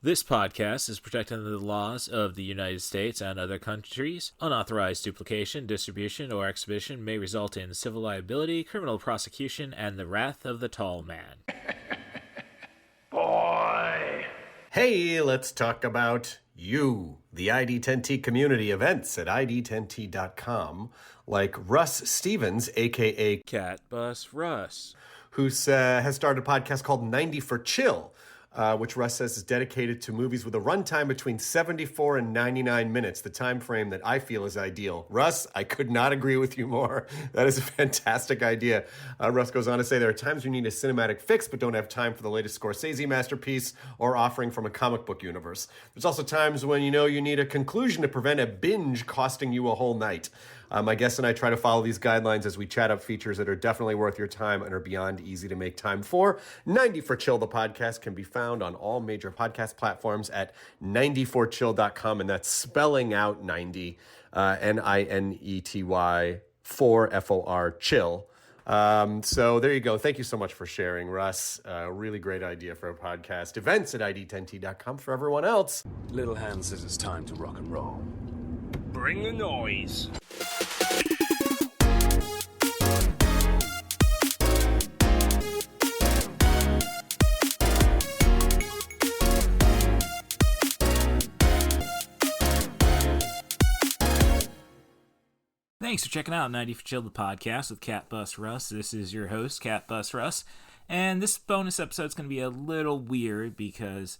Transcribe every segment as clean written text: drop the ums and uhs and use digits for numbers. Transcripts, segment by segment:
This podcast is protected under the laws of the United States and other countries. Unauthorized duplication, distribution, or exhibition may result in civil liability, criminal prosecution, and the wrath of the tall man. Boy! Hey, let's talk about you, the ID10T community events at ID10T.com, like Russ Stevens, aka Cat Bus Russ, who has started a podcast called 90 for Chill, which Russ says is dedicated to movies with a runtime between 74 and 99 minutes, the time frame that I feel is ideal. Russ, I could not agree with you more. That is a fantastic idea. Russ goes on to say there are times you need a cinematic fix but don't have time for the latest Scorsese masterpiece or offering from a comic book universe. There's also times when you need a conclusion to prevent a binge costing you a whole night. My guest and I try to follow these guidelines as we chat up features that are definitely worth your time and are beyond easy to make time for. 90 for Chill, the podcast, can be found on all major podcast platforms at 90forchill.com, and that's spelling out 90, Ninety, 4 FOR, chill. So there you go. Thank you so much for sharing, Russ. Really great idea for a podcast. Events at ID10T.com for everyone else. Little Hand says it's time to rock and roll. Bring the noise. Thanks for checking out 90 for Chill, the podcast with Cat Bus Russ. This is your host, Cat Bus Russ, and this bonus episode is going to be a little weird because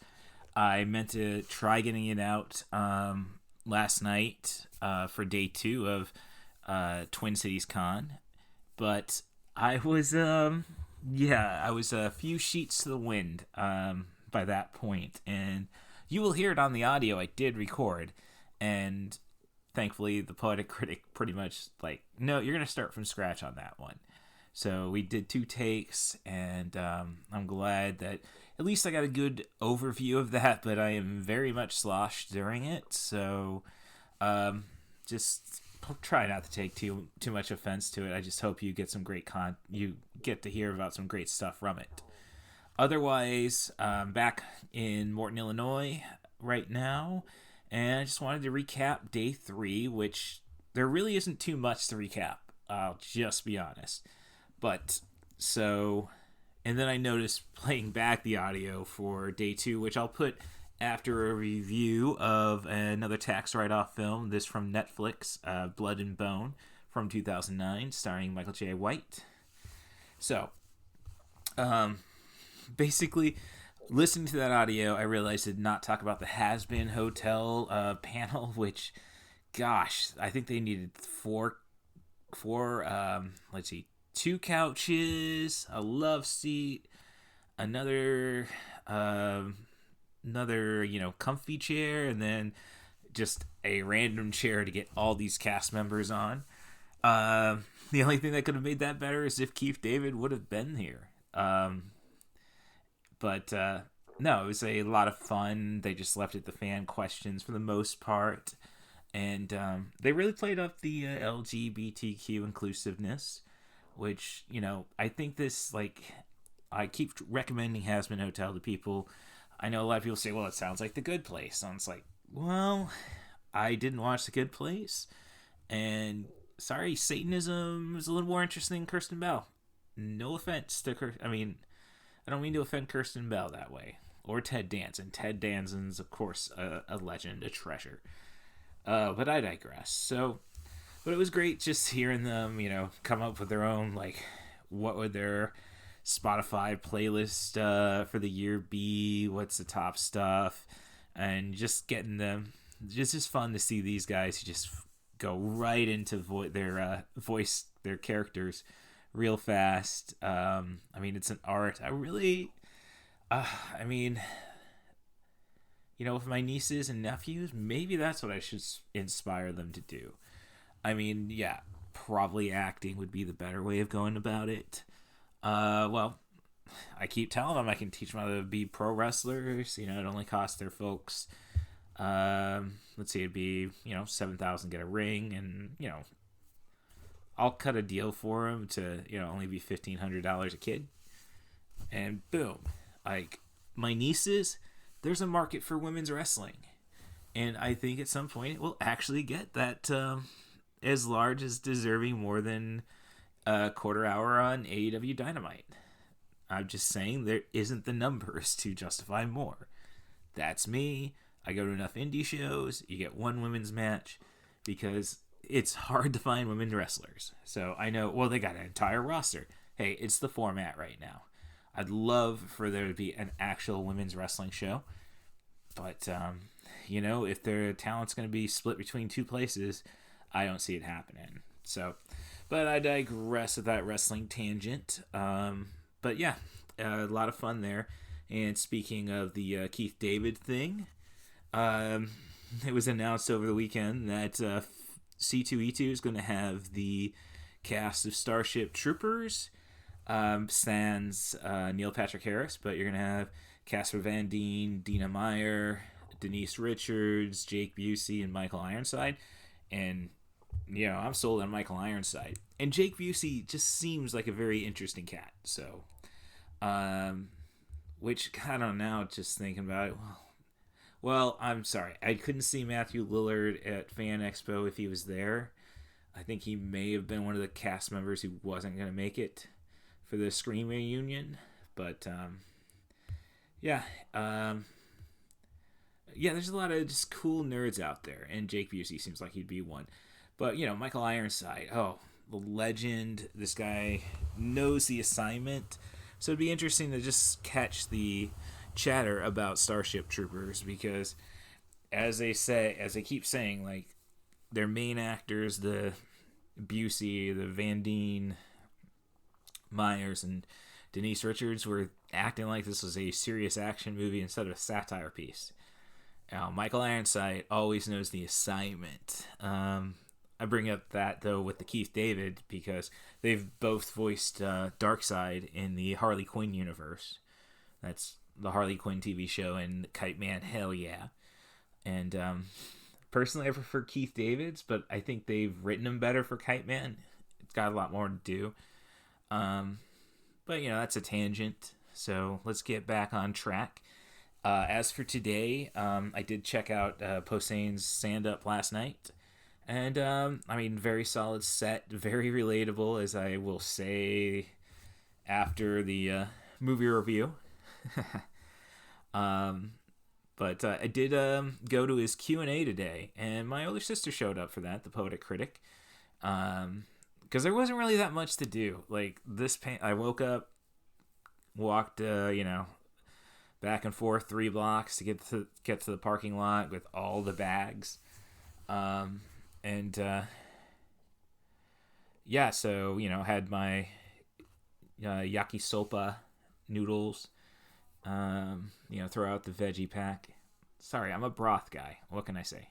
I meant to try getting it out last night for day 2 of Twin Cities Con, but I was I was a few sheets to the wind by that point, and you will hear it on the audio I did record, and thankfully, the Poetic Critic pretty much no, you're going to start from scratch on that one. So we did 2 takes, and I'm glad that at least I got a good overview of that, but I am very much sloshed during it. So just try not to take too much offense to it. I just hope you get some great you get to hear about some great stuff from it. Otherwise, back in Morton, Illinois right now. And I just wanted to recap day 3, which there really isn't too much to recap. I'll just be honest. But so, and then I noticed playing back the audio for day 2, which I'll put after a review of another tax write-off film, this from Netflix, Blood and Bone from 2009, starring Michael J. White. So, basically, listening to that audio, I realized I did not talk about the Has Been Hotel panel, which, gosh, I think they needed 2 couches, a love seat, another comfy chair, and then just a random chair to get all these cast members on. The only thing that could have made that better is if Keith David would have been here. But no, it was a lot of fun. They just left it to fan questions for the most part. And they really played up the LGBTQ inclusiveness, which, I think this, I keep recommending Has Been Hotel to people. I know a lot of people say, well, it sounds like The Good Place. And it's like, well, I didn't watch The Good Place. And sorry, Satanism is a little more interesting than Kirsten Bell. No offense to I don't mean to offend Kirsten Bell that way. Or Ted Danson. Ted Danson's, of course, a legend, a treasure. But I digress. But it was great just hearing them, come up with their own, what would their Spotify playlist for the year be? What's the top stuff? And just getting them. It's just fun to see these guys who just go right into voice their characters real fast. It's an art. I really, with my nieces and nephews, maybe that's what I should inspire them to do. Probably acting would be the better way of going about it. I keep telling them I can teach them how to be pro wrestlers. It only costs their folks, it'd be, $7,000 get a ring, and, I'll cut a deal for them to, only be $1,500 a kid. And boom. My nieces there's a market for women's wrestling. And I think at some point it will actually get that as large as deserving more than a quarter hour on AEW Dynamite. I'm just saying there isn't the numbers to justify more. That's me. I go to enough indie shows. You get one women's match because it's hard to find women wrestlers. So I know, well, they got an entire roster. Hey, it's the format right now. I'd love for there to be an actual women's wrestling show. But, if their talent's going to be split between two places, I don't see it happening. So, but I digress with that wrestling tangent. But yeah, a lot of fun there. And speaking of the Keith David thing, it was announced over the weekend that C2E2 is going to have the cast of Starship Troopers, sans Neil Patrick Harris, but you're going to have Casper Van Dien, Dina Meyer, Denise Richards, Jake Busey, and Michael Ironside. And, I'm sold on Michael Ironside. And Jake Busey just seems like a very interesting cat. So, which, I don't know, just thinking about it, well, I'm sorry. I couldn't see Matthew Lillard at Fan Expo if he was there. I think he may have been one of the cast members who wasn't going to make it for the Scream reunion. But, yeah, there's a lot of just cool nerds out there, and Jake Busey seems like he'd be one. But, Michael Ironside, the legend. This guy knows the assignment. So it'd be interesting to just catch the chatter about Starship Troopers, because as they keep saying, like, their main actors, the Busey, the Van Dien, Myers, and Denise Richards, were acting like this was a serious action movie instead of a satire piece. Now, Michael Ironside always knows the assignment. I bring up that, though, with the Keith David, because they've both voiced Darkseid in the Harley Quinn universe. That's the Harley Quinn TV show, and Kite Man, hell yeah. And personally, I prefer Keith David's, but I think they've written him better for Kite Man. It's got a lot more to do. But, that's a tangent. So let's get back on track. As for today, I did check out Poseidon's stand-up last night. And, very solid set, very relatable, as I will say after the movie review. But I did go to his Q&A today, and my older sister showed up for that, the Poetic Critic, because there wasn't really that much to do. Like, I woke up, walked, back and forth 3 blocks to get to the parking lot with all the bags. So, had my yakisoba noodles, throw out the veggie pack. Sorry, I'm a broth guy. What can I say?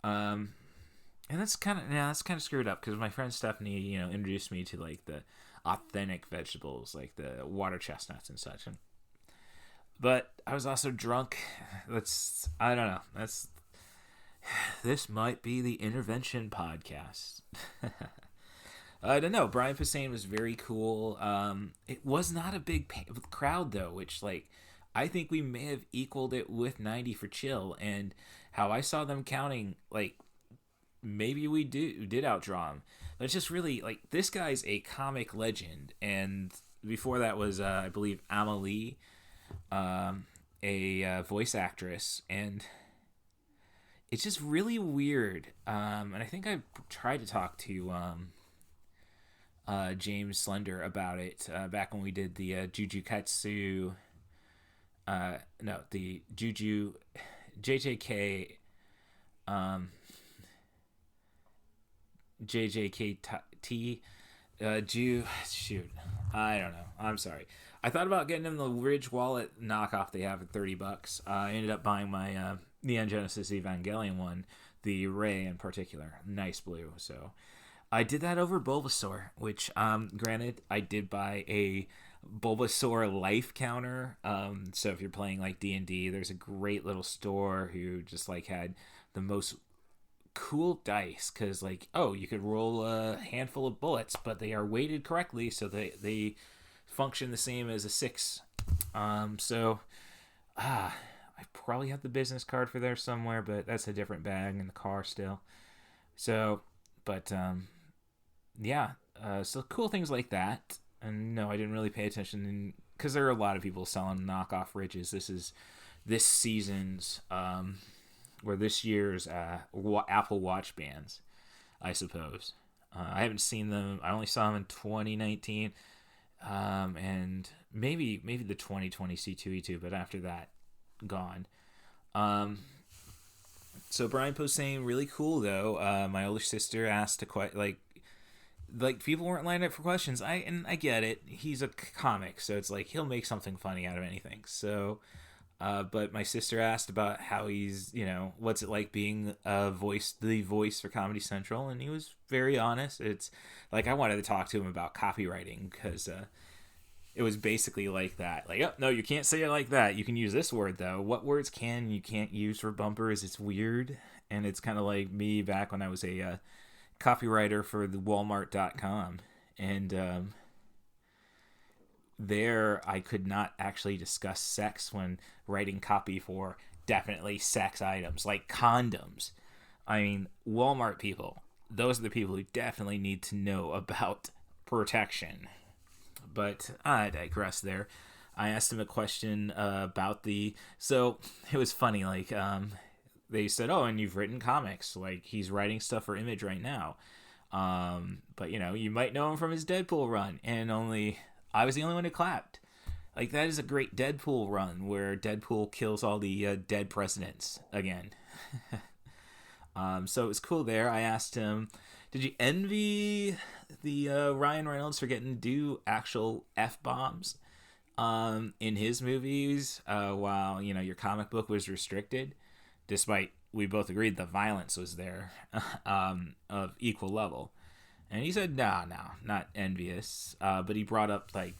And that's kind of screwed up, because my friend Stephanie, introduced me to, like, the authentic vegetables, like the water chestnuts and such. But I was also drunk. I don't know. This might be the intervention podcast. I don't know. Brian Posehn was very cool. It was not a big crowd, though, which, like, I think we may have equaled it with 90 for Chill, and how I saw them counting, like, maybe we did outdraw him. But it's just really, like, this guy's a comic legend, and before that was, I believe, Amelie, a voice actress, and it's just really weird. And I think I tried to talk to James Slender about it back when we did the Jujukatsu. The Juju JJK JJKT shoot. I don't know. I'm sorry. I thought about getting him the Ridge Wallet knockoff they have at $30. I ended up buying my Neon Genesis Evangelion one, the Ray in particular, nice blue. So I did that over Bulbasaur, which, granted, I did buy a Bulbasaur life counter. So if you're playing like D&D, there's a great little store who just like had the most cool dice, because like, you could roll a handful of bullets, but they are weighted correctly, so they function the same as a 6. I probably have the business card for there somewhere, but that's a different bag in the car still. So, but yeah, so cool things like that. And no, I didn't really pay attention because there are a lot of people selling knockoff ridges. This is this season's or this year's Apple Watch bands, I suppose. I haven't seen them. I only saw them in 2019, and maybe the 2020 C2E2, but after that, gone. So Brian Posehn, really cool though. My older sister asked like people weren't lining up for questions. I get it. He's a comic, so it's like he'll make something funny out of anything. So, but my sister asked about how he's, what's it like being the voice for Comedy Central, and he was very honest. It's like I wanted to talk to him about copywriting because it was basically like that. Like, oh, no, you can't say it like that. You can use this word, though. What words can you can't use for bumpers? It's weird. And it's kind of like me back when I was a copywriter for the Walmart.com. And there I could not actually discuss sex when writing copy for definitely sex items, like condoms. I mean, Walmart people, those are the people who definitely need to know about protection. But I digress there. I asked him a question about so it was funny, like, they said, oh, and you've written comics. Like, he's writing stuff for Image right now. But, you might know him from his Deadpool run. And I was the only one who clapped. Like, that is a great Deadpool run where Deadpool kills all the dead presidents again. So it was cool there. I asked him, did you envy the Ryan Reynolds for getting to do actual F-bombs in his movies while, your comic book was restricted? Despite we both agreed the violence was there of equal level. And he said, no, not envious. But he brought up, like,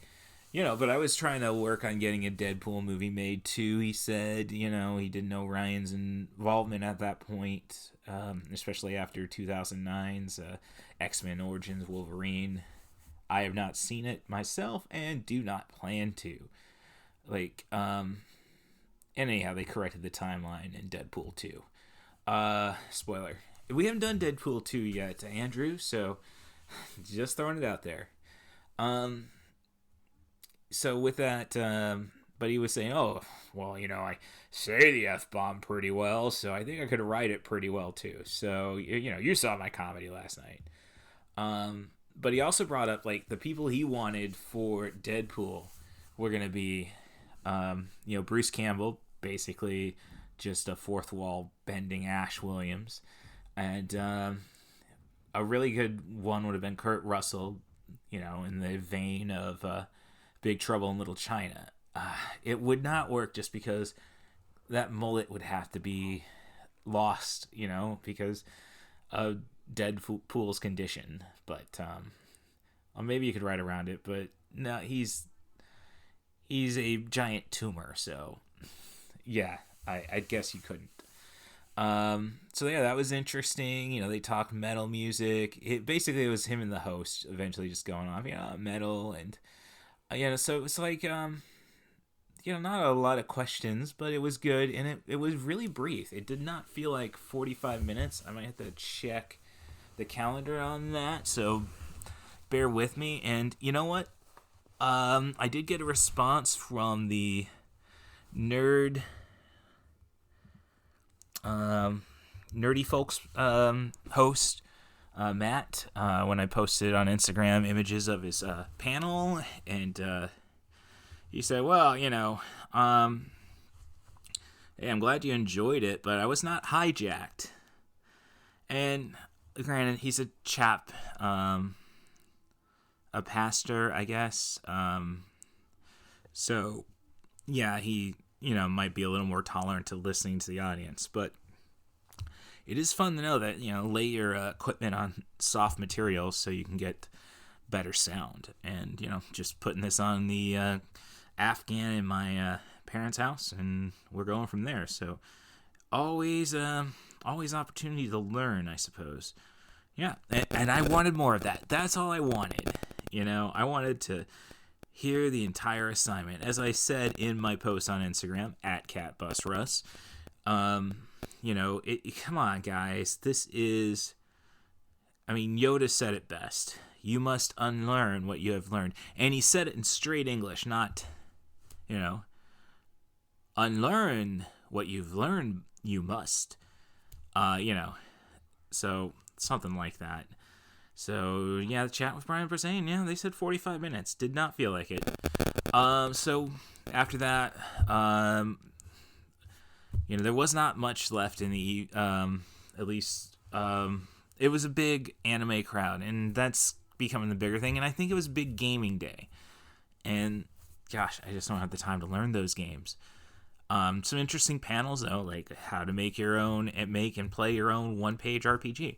but I was trying to work on getting a Deadpool movie made too. He said, he didn't know Ryan's involvement at that point, especially after 2009's X-Men Origins Wolverine. I have not seen it myself and do not plan to. Like, and anyhow, they corrected the timeline in Deadpool 2. Spoiler. We haven't done Deadpool 2 yet, Andrew, so just throwing it out there. So with that, but he was saying, oh, well, I say the F-bomb pretty well, so I think I could write it pretty well too. So, you saw my comedy last night. But he also brought up, like, the people he wanted for Deadpool were going to be, Bruce Campbell, basically just a fourth wall bending Ash Williams. And a really good one would have been Kurt Russell, in the vein of Big Trouble in Little China. It would not work just because that mullet would have to be lost, because of Deadpool's condition. But or maybe you could write around it. But no, he's a giant tumor, so yeah, I guess you couldn't. So yeah, that was interesting. They talked metal music. It was him and the host eventually just going on, metal and. So it was like, not a lot of questions, but it was good, and it was really brief. It did not feel like 45 minutes. I might have to check the calendar on that, so bear with me. And you know what? I did get a response from the nerdy folks host, Matt, when I posted on Instagram images of his panel, and he said, well, hey, I'm glad you enjoyed it, but I was not hijacked. And granted, he's a chap, a pastor, I guess. So yeah, he, might be a little more tolerant to listening to the audience, but it is fun to know that, lay your equipment on soft materials so you can get better sound. And, just putting this on the Afghan in my parents' house, and we're going from there. So always opportunity to learn, I suppose. Yeah, and I wanted more of that. That's all I wanted. I wanted to hear the entire assignment. As I said in my post on Instagram at CatBusRuss, come on, guys. This is, Yoda said it best. You must unlearn what you have learned. And he said it in straight English, not, unlearn what you've learned, you must. So something like that. So, yeah, the chat with Brian Brzane, yeah, they said 45 minutes. Did not feel like it. So, after that, there was not much left in the, at least, it was a big anime crowd, and that's becoming the bigger thing, and I think it was a big gaming day. And, gosh, I just don't have the time to learn those games. Some interesting panels, though, like how to make and play your own one-page RPG.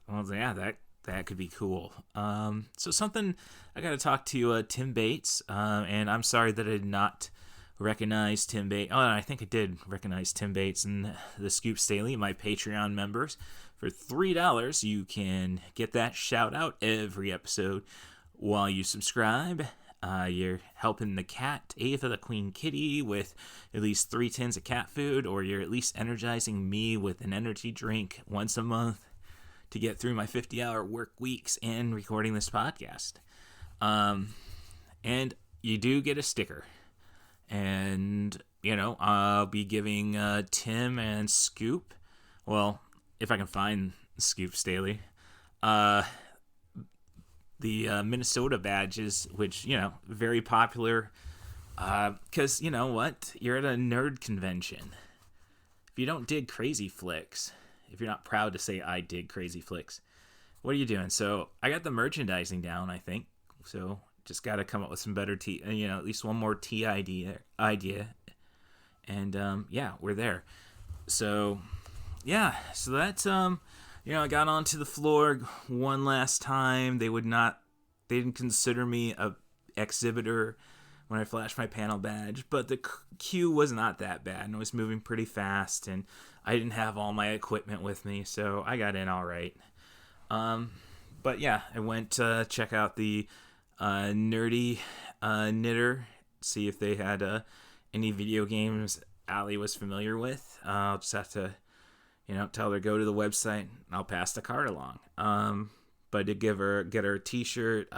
Well, yeah, that could be cool. So something, I got to talk to Tim Bates, and I'm sorry that I did not recognize Tim Bates. Oh, I think I did recognize Tim Bates and the Scoop Staley, my Patreon members. For $3, you can get that shout out every episode while you subscribe. You're helping the cat, Ava the Queen Kitty, with at least 3 tins of cat food, or you're at least energizing me with an energy drink once a month to get through my 50-hour work weeks and recording this podcast. And you do get a sticker. And, I'll be giving Tim and Scoop, well, if I can find Scoop Staley, the Minnesota badges, which, very popular, because, you know what? You're at a nerd convention. If you don't dig crazy flicks, if you're not proud to say I dig crazy flicks, what are you doing? So I got the merchandising down, I think. So just got to come up with some better at least one more tea idea. And, we're there. So, yeah, so that's, I got onto the floor one last time. They didn't consider me a exhibitor when I flashed my panel badge, but the queue was not that bad, and I was moving pretty fast, and I didn't have all my equipment with me, so I got in all right. But yeah, I went to check out the Nerdy Knitter, see if they had any video games Allie was familiar with. I'll just have to, tell her go to the website, and I'll pass the card along. But I did get her a t-shirt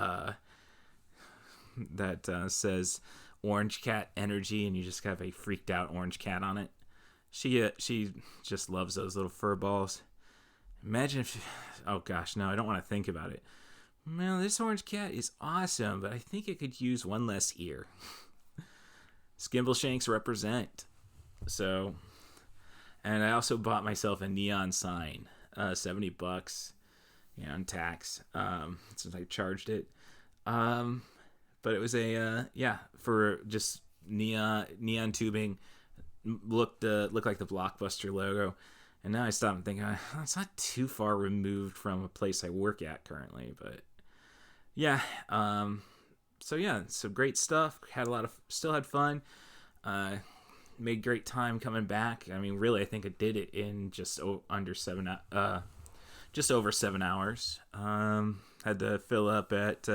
that says Orange Cat Energy, and you just have a freaked out orange cat on it. She just loves those little fur balls. Imagine if, oh gosh, no, I don't want to think about it. Well, this orange cat is awesome, but I think it could use one less ear. Skimbleshanks represent. So, and I also bought myself a neon sign, $70, on tax, since I charged it. But it was for just neon tubing, looked like the Blockbuster logo. And now I stop and think, it's not too far removed from a place I work at currently, but yeah. So great stuff. Still had fun. Made great time coming back. Really, I think I did it in just over 7 hours. Had to fill up at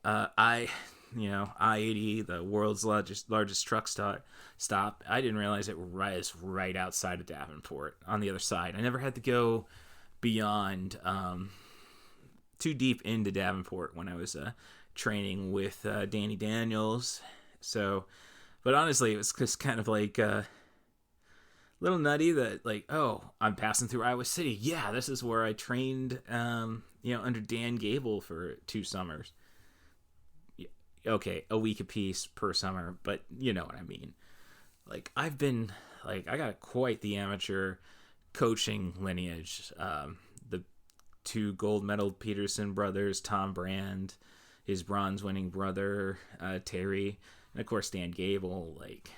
I-80, the world's largest truck stop. I didn't realize it was right outside of Davenport on the other side. I never had to go beyond too deep into Davenport when I was training with Danny Daniels. So, but honestly, it was just kind of like a little nutty that, like, oh, I'm passing through Iowa City. Yeah, this is where I trained, under Dan Gable for 2 summers. Okay, a week apiece per summer, but you know what I mean. Like, I got quite the amateur coaching lineage. The 2 gold medal Peterson brothers, Tom Brand, his bronze winning brother, Terry, and of course Dan Gable. Like,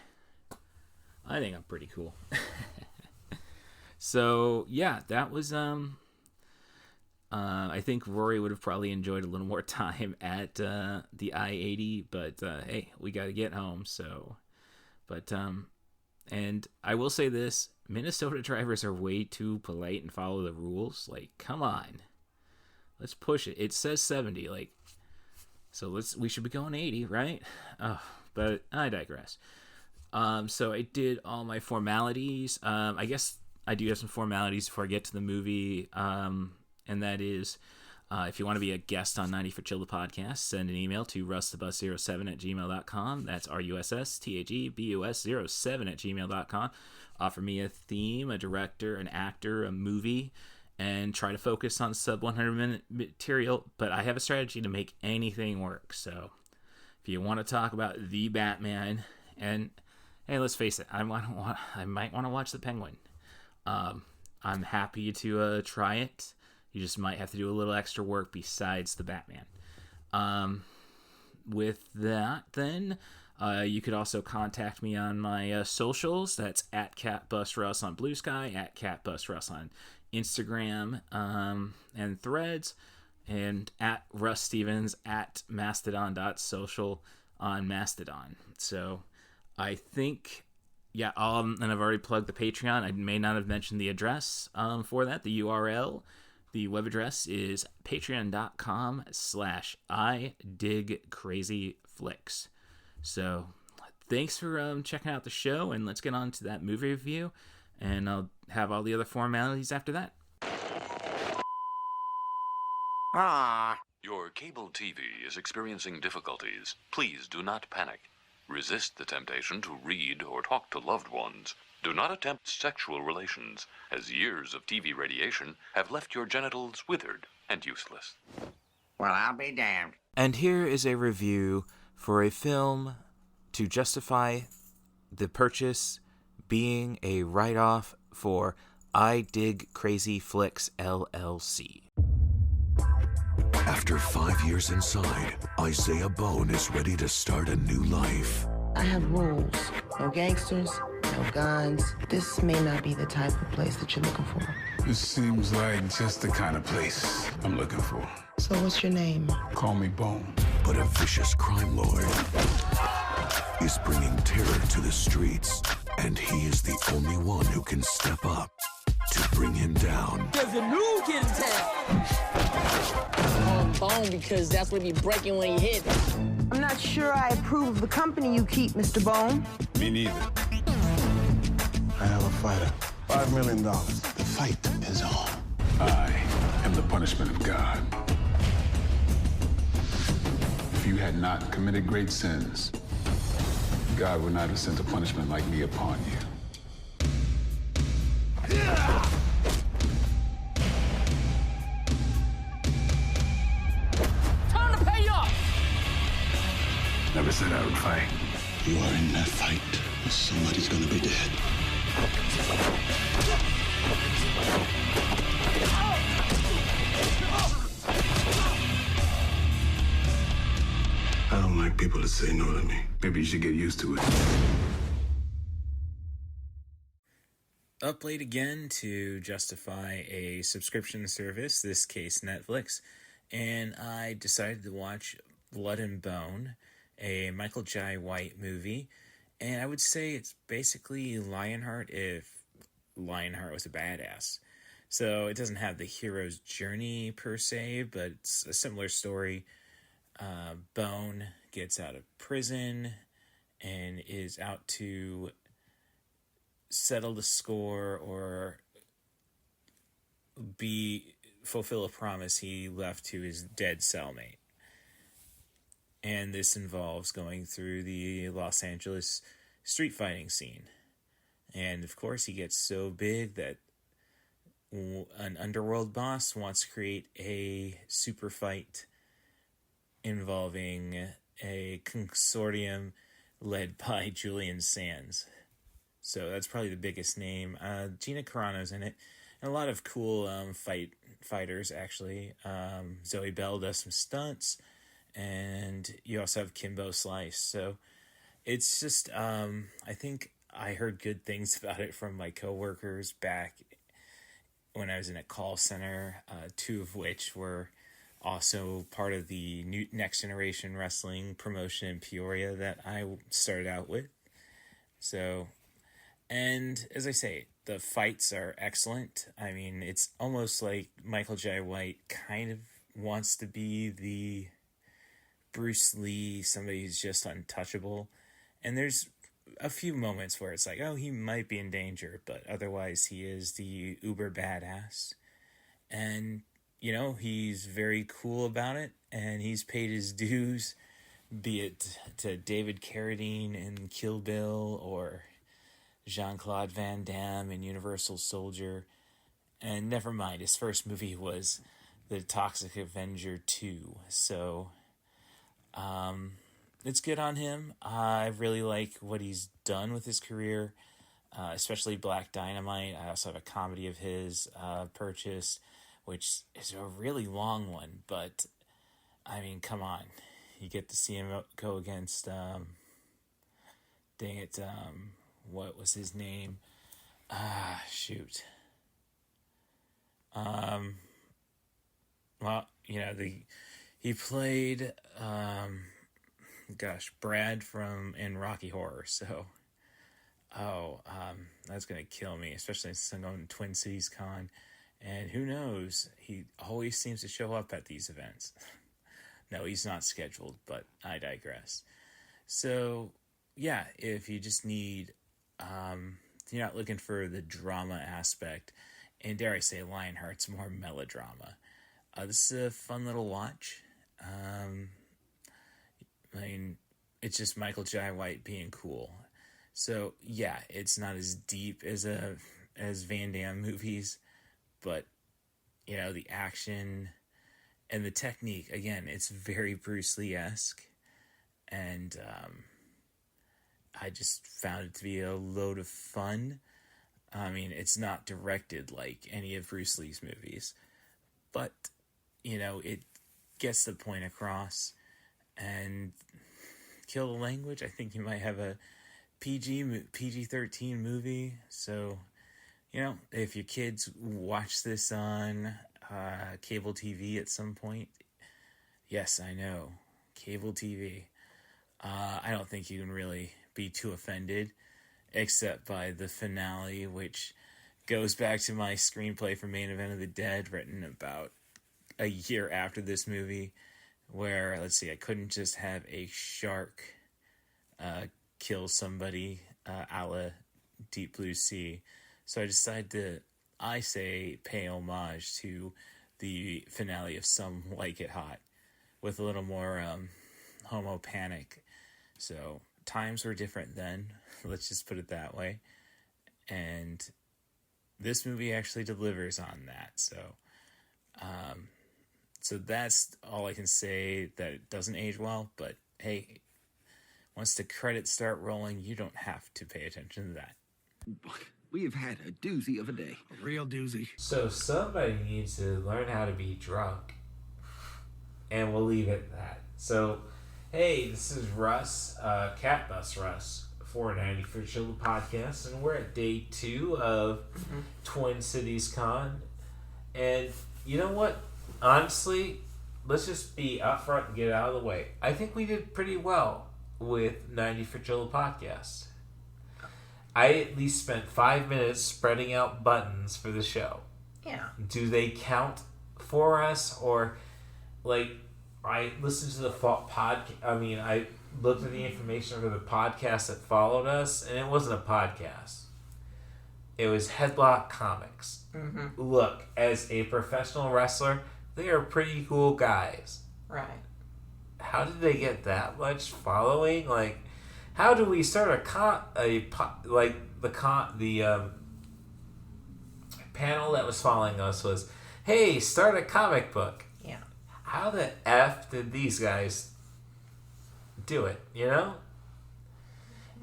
I think I'm pretty cool. So yeah, that was I think Rory would have probably enjoyed a little more time at the I-80, but hey, we got to get home. So, but and I will say this: Minnesota drivers are way too polite and follow the rules. Like, come on, let's push it. It says 70. Like, So we should be going 80, right? Oh, but I digress. So I did all my formalities. I guess I do have some formalities before I get to the movie. And that is, if you want to be a guest on 90 for Chill the podcast, send an email to rustthebus07@gmail.com. That's RUSSTHEBUS07@gmail.com. Offer me a theme, a director, an actor, a movie, and try to focus on sub 100-minute material. But I have a strategy to make anything work. So if you want to talk about the Batman, and hey, let's face it, I might want to watch the Penguin. I'm happy to try it. You just might have to do a little extra work besides the Batman. With that, then, you could also contact me on my socials. That's at CatBusRuss on Blue Sky, at CatBusRuss on Instagram and Threads, and at Russ Stevens at Mastodon.social on Mastodon. So I think, yeah, and I've already plugged the Patreon. I may not have mentioned the address for that, the URL. The web address is patreon.com/idigcrazyflicks. So thanks for checking out the show, and let's get on to that movie review, and I'll have all the other formalities after that. Your cable TV is experiencing difficulties. Please do not panic. Resist the temptation to read or talk to loved ones. Do not attempt sexual relations, as years of TV radiation have left your genitals withered and useless. Well, I'll be damned. And here is a review for a film to justify the purchase being a write-off for I Dig Crazy Flicks LLC. After 5 years inside, Isaiah Bone is ready to start a new life. I have rules. No gangsters, no guns. This may not be the type of place that you're looking for. This seems like just the kind of place I'm looking for. So what's your name? Call me Bone. But a vicious crime lord is bringing terror to the streets, and he is the only one who can step up to bring him down. There's a new kid in town. Bone because that's what be breaking when you hit. I'm not sure I approve of the company you keep, Mr. Bone. Me neither. I have a fighter. $5 million. The fight is on. I am the punishment of God. If you had not committed great sins, God would not have sent a punishment like me upon you. Time to pay off. Never said I would fight. You are in that fight, or somebody's gonna be dead. I don't like people that say no to me. Maybe you should get used to it. Up late again to justify a subscription service, this case Netflix, and I decided to watch Blood and Bone, a Michael Jai White movie, and I would say it's basically Lionheart if Lionheart was a badass. So it doesn't have the hero's journey per se, but it's a similar story. Bone gets out of prison and is out to settle the score or fulfill a promise he left to his dead cellmate. And this involves going through the Los Angeles street fighting scene. And of course he gets so big that an underworld boss wants to create a super fight involving a consortium led by Julian Sands. So that's probably the biggest name. Gina Carano's in it. And a lot of cool fighters, actually. Zoe Bell does some stunts. And you also have Kimbo Slice. So it's just, I think I heard good things about it from my coworkers back when I was in a call center, two of which were also part of the new Next Generation Wrestling promotion in Peoria that I started out with. So, and as I say, the fights are excellent. I mean, it's almost like Michael Jai White kind of wants to be the Bruce Lee, somebody who's just untouchable. And there's a few moments where it's like, oh, he might be in danger, but otherwise he is the uber badass. And, he's very cool about it, and he's paid his dues, be it to David Carradine in Kill Bill or Jean-Claude Van Damme in Universal Soldier. And never mind, his first movie was The Toxic Avenger 2. So, it's good on him. I really like what he's done with his career, especially Black Dynamite. I also have a comedy of his purchased, which is a really long one, but, I mean, come on. You get to see him go against, what was his name? Shoot. Well, he played, Brad in Rocky Horror, so, that's gonna kill me, especially since I'm going to Twin Cities Con, and who knows, he always seems to show up at these events. No, he's not scheduled, but I digress. So, yeah, if you just need, you're not looking for the drama aspect, and dare I say Lionheart's more melodrama. This is a fun little watch. It's just Michael Jai White being cool. So, yeah, it's not as deep as Van Damme movies, but, the action and the technique, again, it's very Bruce Lee-esque, and I just found it to be a load of fun. I mean, it's not directed like any of Bruce Lee's movies, but, it gets the point across. And Kill the Language, I think you might have a PG-13 movie. So, if your kids watch this on cable TV at some point, yes, I know, cable TV, I don't think you can really be too offended, except by the finale, which goes back to my screenplay for Main Event of the Dead, written about a year after this movie, where, I couldn't just have a shark kill somebody a la Deep Blue Sea. So I decided to, pay homage to the finale of Some Like It Hot, with a little more homo panic. So times were different then, let's just put it that way. And this movie actually delivers on that. So that's all I can say, that it doesn't age well, but hey, once the credits start rolling, you don't have to pay attention to that. We have had a doozy of a day. A real doozy. So somebody needs to learn how to be drunk. And we'll leave it at that. So, hey, this is Russ, Cat Bus Russ, 490 for Chill Podcast, and we're at day 2 of Twin Cities Con. And you know what? Honestly, let's just be upfront and get it out of the way. I think we did pretty well with 90 for Chill Podcast. I at least spent 5 minutes spreading out buttons for the show. Yeah. Do they count for us? Or, I listened to the I looked at the information for the podcast that followed us, and it wasn't a podcast. It was Headlock Comics. Mm-hmm. Look, as a professional wrestler, they are pretty cool guys. Right. How did they get that much following? How do we start the panel that was following us was, hey, start a comic book. Yeah. How the F did these guys do it,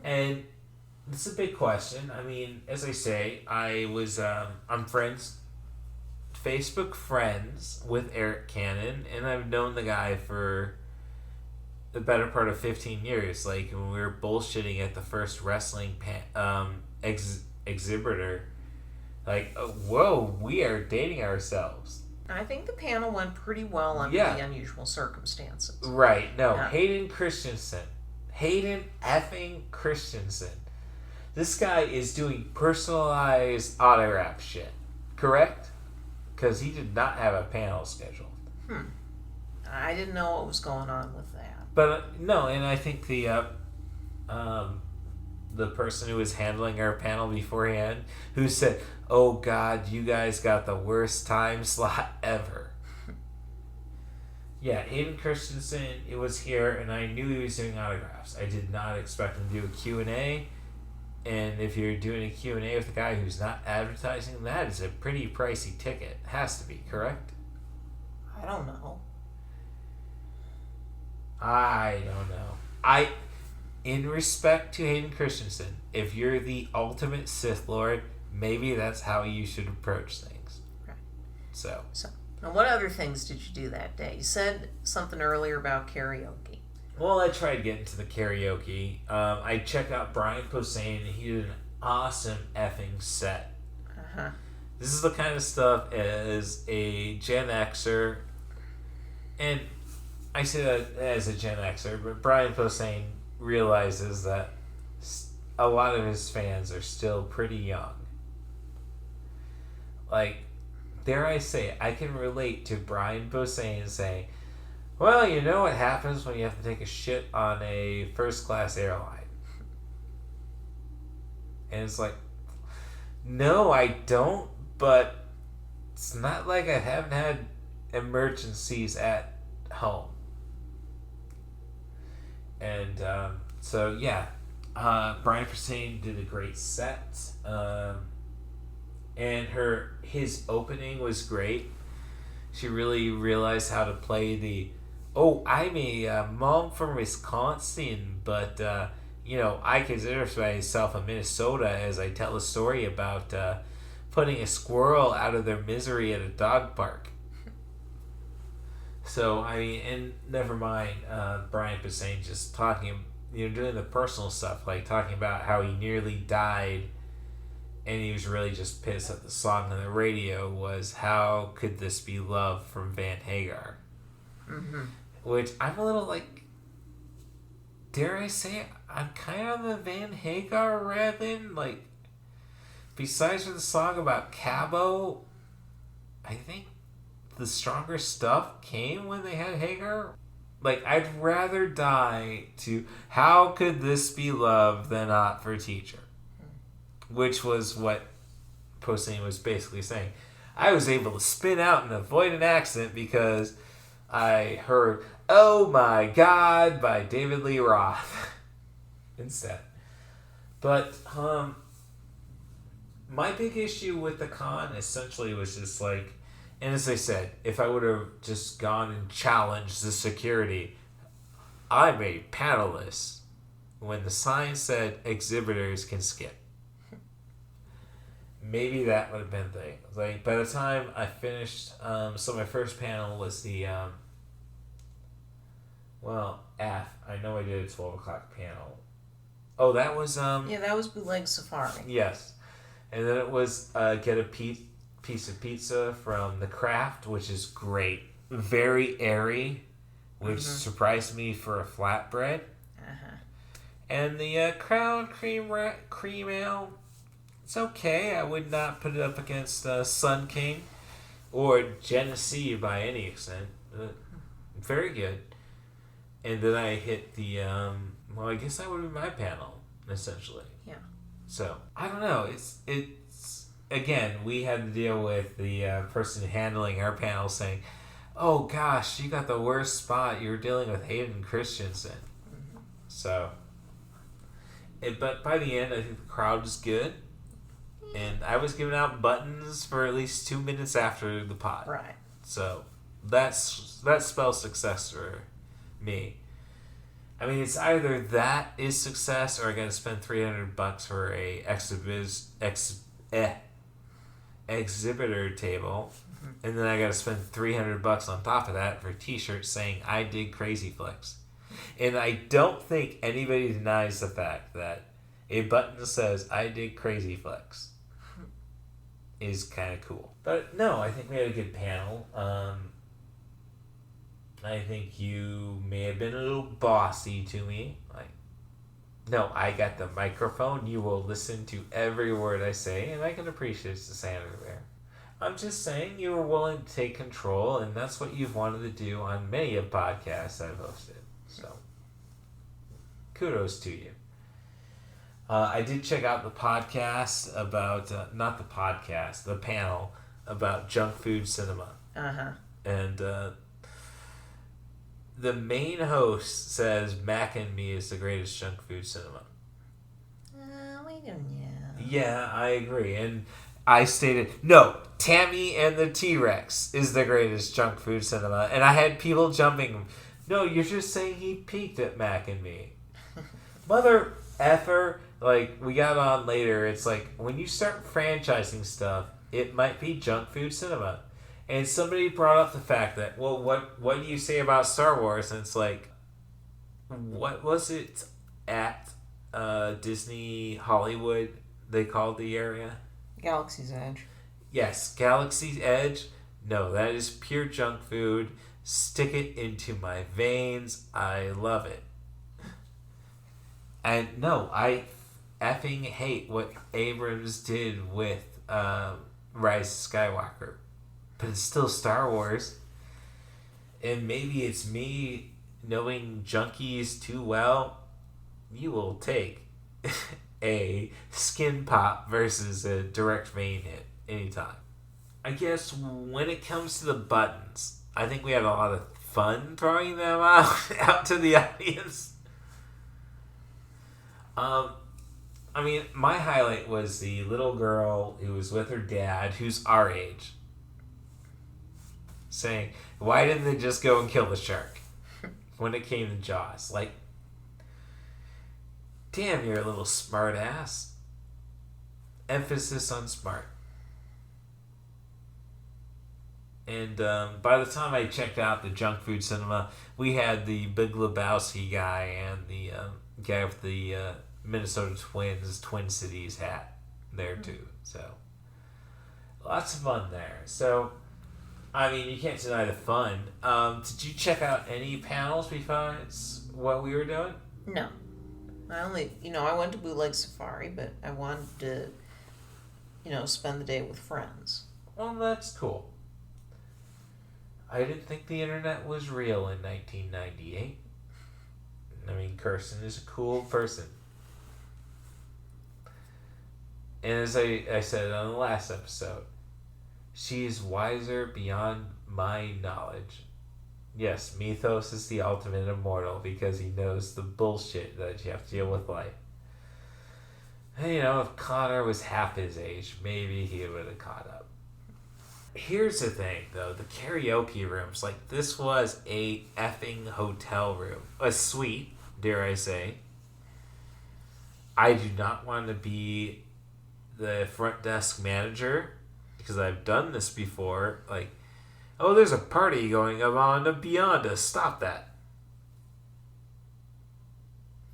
And it's a big question. I mean, as I say, I'm Facebook friends with Eric Cannon, and I've known the guy for the better part of 15 years. When we were bullshitting at the first wrestling exhibitor, whoa, we are dating ourselves. I think the panel went pretty well under the unusual circumstances. Right. No, yeah. Hayden effing Christensen. This guy is doing personalized autograph shit, correct? Because he did not have a panel scheduled. I didn't know what was going on with that. But no, and I think the person who was handling our panel beforehand, who said, "Oh God, you guys got the worst time slot ever." Yeah, Hayden Christensen, it was here, and I knew he was doing autographs. I did not expect him to do a Q&A. And if you're doing a Q&A with a guy who's not advertising, that is a pretty pricey ticket. It has to be, correct? I don't know. I don't know. In respect to Hayden Christensen, if you're the ultimate Sith Lord, maybe that's how you should approach things. Right. So, now what other things did you do that day? You said something earlier about karaoke. Well, I tried getting to the karaoke. I checked out Brian Posehn, and he did an awesome effing set. Uh-huh. This is the kind of stuff as a Gen Xer, and I say that as a Gen Xer, but Brian Posehn realizes that a lot of his fans are still pretty young. Like, dare I say, I can relate to Brian Posehn saying, "Well, you know what happens when you have to take a shit on a first-class airline." And it's like, no, I don't, but it's not like I haven't had emergencies at home. And so, yeah, Brian Posehn did a great set. And his opening was great. She really realized how to play the, "Oh, I'm a mom from Wisconsin, but, I consider myself a Minnesota," as I tell a story about putting a squirrel out of their misery at a dog park. So, and never mind Brian Posehn just talking, doing the personal stuff, like talking about how he nearly died, and he was really just pissed that the song on the radio was "How Could This Be Love" from Van Hagar. Mm-hmm. Which I'm a little like, dare I say, I'm kind of on the Van Hagar rabbit. Like, besides for the song about Cabo, I think the stronger stuff came when they had Hagar. Like, I'd rather die to "How Could This Be Love" than "Not for Teacher." Which was what Posehn was basically saying. I was able to spin out and avoid an accident because I heard "Oh My God" by David Lee Roth instead. But my big issue with the con essentially was just like, and as I said, if I would have just gone and challenged the security, I'm a panelist, when the sign said exhibitors can skip. Maybe that would have been the thing. Like, by the time I finished, so my first panel was the, I know I did a 12 o'clock panel. Oh, that was, Yeah, that was Bootleg Safari. Yes. And then it was, get a piece of pizza from The Craft, which is great. Very airy, which surprised me for a flatbread. Uh-huh. And the Crown Cream Ale, it's okay. I would not put it up against Sun King or Genesee by any extent. Very good. And then I hit the, I guess that would be my panel, essentially. Yeah. So, I don't know. It's again, we had to deal with the person handling our panel saying, "Oh gosh, you got the worst spot. You're dealing with Hayden Christensen." Mm-hmm. So, but by the end, I think the crowd was good. And I was giving out buttons for at least 2 minutes after the pod. Right. So that spells success for me. I mean, it's either that is success, or I got to spend $300 for a exhibitor table, and then I got to spend $300 on top of that for T-shirts saying "I did Crazy Flex." And I don't think anybody denies the fact that a button that says "I did Crazy Flex" is kind of cool. But no, I think we had a good panel. I think you may have been a little bossy to me. Like, no, I got the microphone. You will listen to every word I say, and I can appreciate the senator there. I'm just saying you were willing to take control, and that's what you've wanted to do on many of podcasts I've hosted. So, kudos to you. I did check out the podcast about, not the podcast, the panel about junk food cinema. Uh-huh. And the main host says Mac and Me is the greatest junk food cinema. Yeah, I agree. And I stated, no, Tammy and the T-Rex is the greatest junk food cinema. And I had people jumping, no, you're just saying he peaked at Mac and Me. Mother effer. Like, we got on later, it's like, when you start franchising stuff, it might be junk food cinema. And somebody brought up the fact that, well, what do you say about Star Wars? And it's like, what was it at Disney Hollywood they called the area? Galaxy's Edge. Yes, Galaxy's Edge. No, that is pure junk food. Stick it into my veins. I love it. And no, I effing hate what Abrams did with Rise of Skywalker. But it's still Star Wars. And maybe it's me knowing junkies too well. You will take a skin pop versus a direct main hit anytime. I guess when it comes to the buttons, I think we had a lot of fun throwing them out to the audience. I mean, my highlight was the little girl who was with her dad, who's our age, saying, why didn't they just go and kill the shark when it came to Jaws? Like, damn, you're a little smart ass. Emphasis on smart. And by the time I checked out the junk food cinema, we had the Big Lebowski guy and the guy with the Minnesota Twins Twin Cities hat there too. So lots of fun there. So I mean, you can't deny the fun. Did you check out any panels besides what we were doing? No. I went to Bootleg Safari, but I wanted to, spend the day with friends. Well, that's cool. I didn't think the internet was real in 1998. I mean, Kirsten is a cool person. And as I said on the last episode, she is wiser beyond my knowledge. Yes, Mythos is the ultimate immortal because he knows the bullshit that you have to deal with life. And, if Connor was half his age, maybe he would have caught up. Here's the thing, though. The karaoke rooms, like, this was a effing hotel room. A suite, dare I say. I do not want to be the front desk manager because I've done this before. Like, oh, there's a party going on beyond us. Stop that.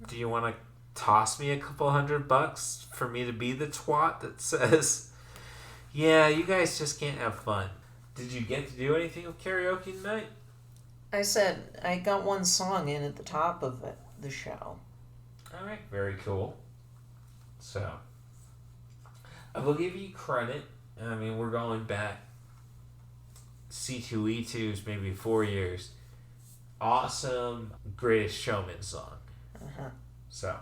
Do you want to toss me a couple $100 for me to be the twat that says, yeah, you guys just can't have fun? Did you get to do anything with karaoke tonight? I said I got one song in at the top of the show. All right, very cool. So, I will give you credit. I mean, we're going back C2E2's maybe 4 years. Awesome Greatest Showman song. Uh-huh. So.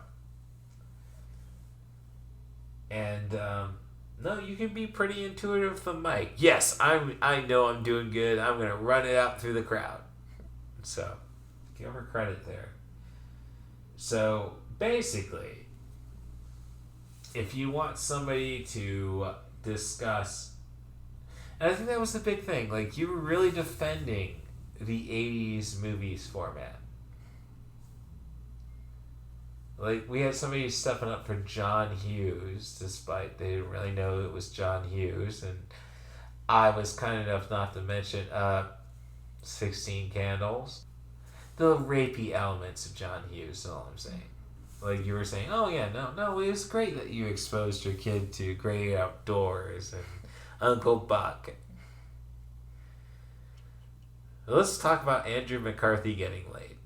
And, no, you can be pretty intuitive with the mic. Yes, I know I'm doing good. I'm going to run it out through the crowd. So, give her credit there. So, basically, if you want somebody to discuss, and I think that was the big thing, like, you were really defending the 80s movies format. Like, we had somebody stepping up for John Hughes, despite they didn't really know it was John Hughes, and I was kind enough not to mention 16 Candles. The rapey elements of John Hughes is all I'm saying. Like, you were saying, oh yeah, no, it was great that you exposed your kid to Great Outdoors and Uncle Buck. Let's talk about Andrew McCarthy getting laid.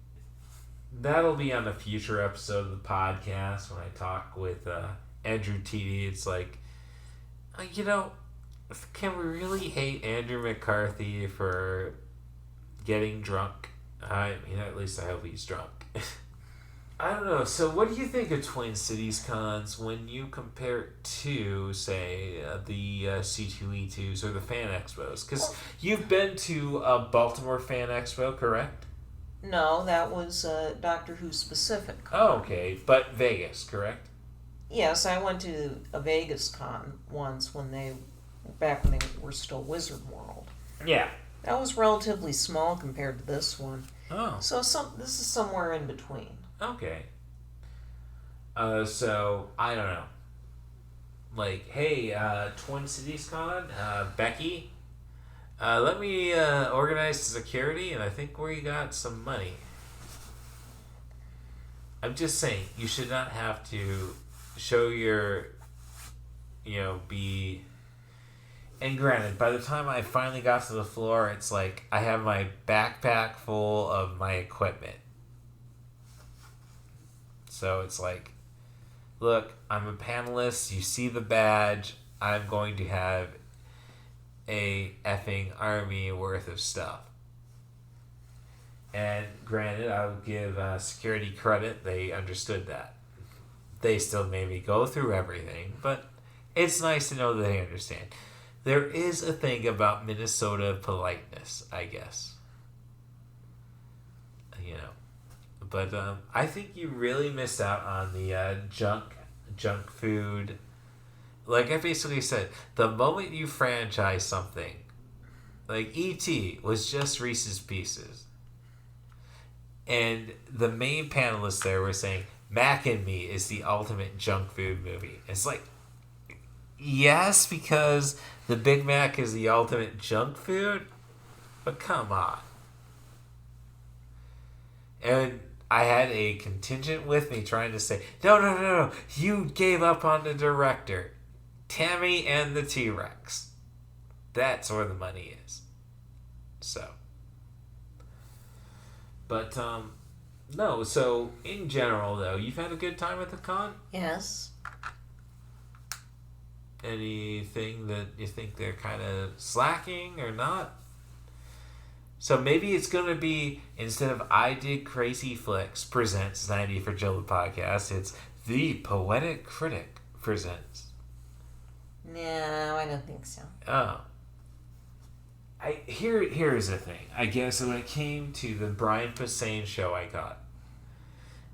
That'll be on a future episode of the podcast when I talk with Andrew TD. It's like, can we really hate Andrew McCarthy for getting drunk? I mean, at least I hope he's drunk. I don't know. So, what do you think of Twin Cities cons when you compare it to, say, the C2E2s or the Fan Expos? Because you've been to a Baltimore Fan Expo, correct? No, that was Doctor Who specific. Oh, okay. But Vegas, correct? Yes, I went to a Vegas con once back when they were still Wizard World. Yeah. That was relatively small compared to this one. Oh. So this is somewhere in between. Okay. So, I don't know. Like, hey, Twin Cities Con, Becky, let me organize the security, and I think we got some money. I'm just saying, you should not have to show your, be... And granted, by the time I finally got to the floor, it's like I have my backpack full of my equipment. So it's like, look, I'm a panelist. You see the badge. I'm going to have a effing army worth of stuff. And granted, I'll give security credit. They understood that. They still made me go through everything, but it's nice to know that they understand. There is a thing about Minnesota politeness, I guess. But I think you really missed out on the junk food. Like I basically said, the moment you franchise something, like E.T. was just Reese's Pieces. And the main panelists there were saying, Mac and Me is the ultimate junk food movie. It's like, yes, because the Big Mac is the ultimate junk food, but come on. And I had a contingent with me trying to say, no, you gave up on the director. Tammy and the T-Rex. That's where the money is. So. But, no, so in general, though, you've had a good time at the con? Yes. Anything that you think they're kind of slacking or not? So maybe it's going to be, instead of I Did Crazy Flicks presents 90 for Jill the podcast, it's The Poetic Critic presents. No, I don't think so. Oh. Here's the thing. I guess when it came to the Brian Posehn show I got,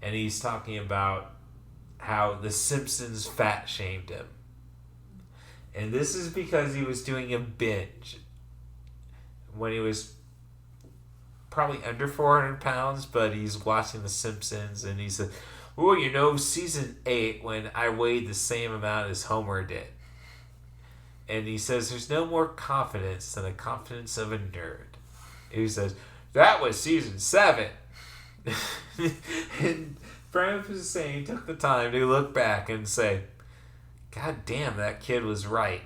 and he's talking about how The Simpsons fat shamed him. And this is because he was doing a binge when he was probably under 400 pounds, but he's watching The Simpsons, and he said, oh, season 8 when I weighed the same amount as Homer did. And he says there's no more confidence than the confidence of a nerd. And he says, that was season 7. And Brian Posehn took the time to look back and say, God damn, that kid was right.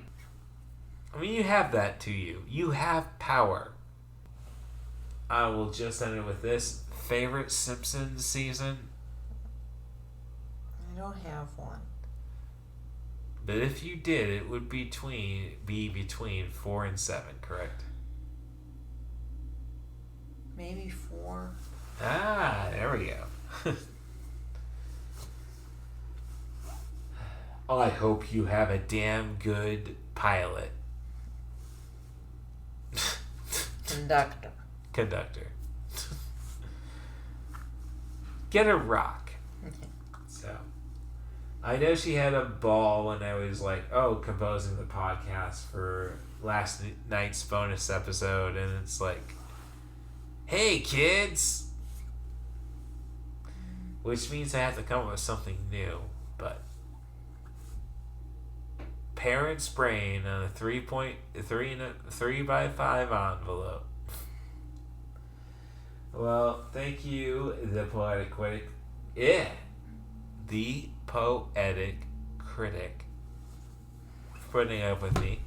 I mean, you have that to you. You have power. I will just end it with this. Favorite Simpsons season? I don't have one. But if you did, it would be between 4 and 7, correct? Maybe 4. Ah, there we go. I hope you have a damn good pilot. Conductor. Get a rock. So, I know she had a ball when I was composing the podcast for last night's bonus episode, and it's like, hey kids! Which means I have to come up with something new, but parent's brain on a 3x5 envelope. Well, thank you, the poetic critic. Yeah, the poetic critic, for putting up with me.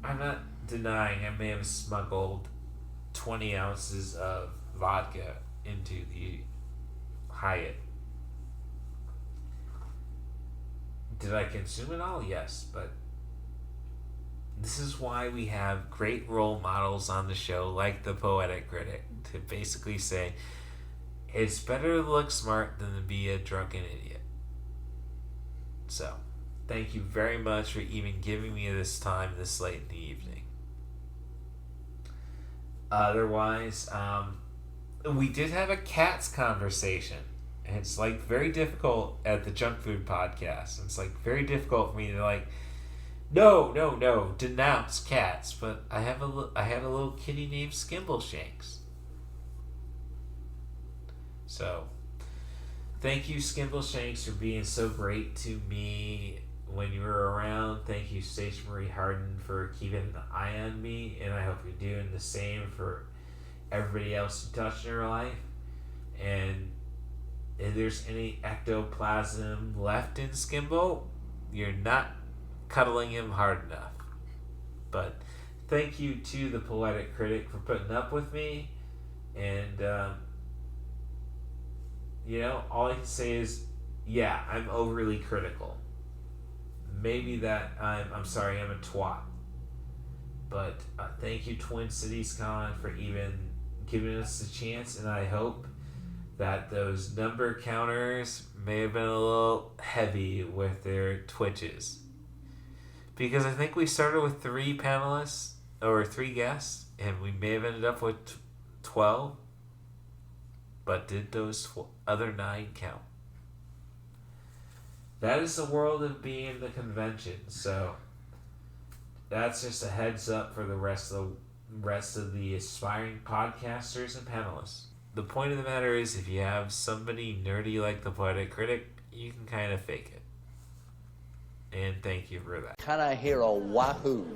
I'm not denying I may have smuggled 20 ounces of vodka into the Hyatt. Did I consume it all? Yes, but this is why we have great role models on the show, like the Poetic Critic, to basically say, it's better to look smart than to be a drunken idiot. So, thank you very much for even giving me this time this late in the evening. Otherwise, we did have a cats conversation. And it's like very difficult at the Junk Food Podcast. It's like very difficult for me to like, no, denounce cats. But I had a little kitty named Skimbleshanks. So, thank you, Skimbleshanks, for being so great to me when you were around. Thank you, Station Marie Harden, for keeping an eye on me. And I hope you're doing the same for everybody else you touch in your life. And if there's any ectoplasm left in Skimble, you're not cuddling him hard enough. But thank you to the Poetic Critic for putting up with me. And, all I can say is, yeah, I'm overly critical. Maybe that I'm sorry, I'm a twat. But thank you, Twin Cities Con, for even giving us a chance, and I hope that those number counters may have been a little heavy with their twitches. Because I think we started with 3 panelists, or 3 guests, and we may have ended up with 12. But did those other 9 count? That is the world of being the convention. So that's just a heads up for the rest of the aspiring podcasters and panelists. The point of the matter is, if you have somebody nerdy like the Poetic Critic, you can kind of fake it. And thank you for that. Can I hear a wahoo?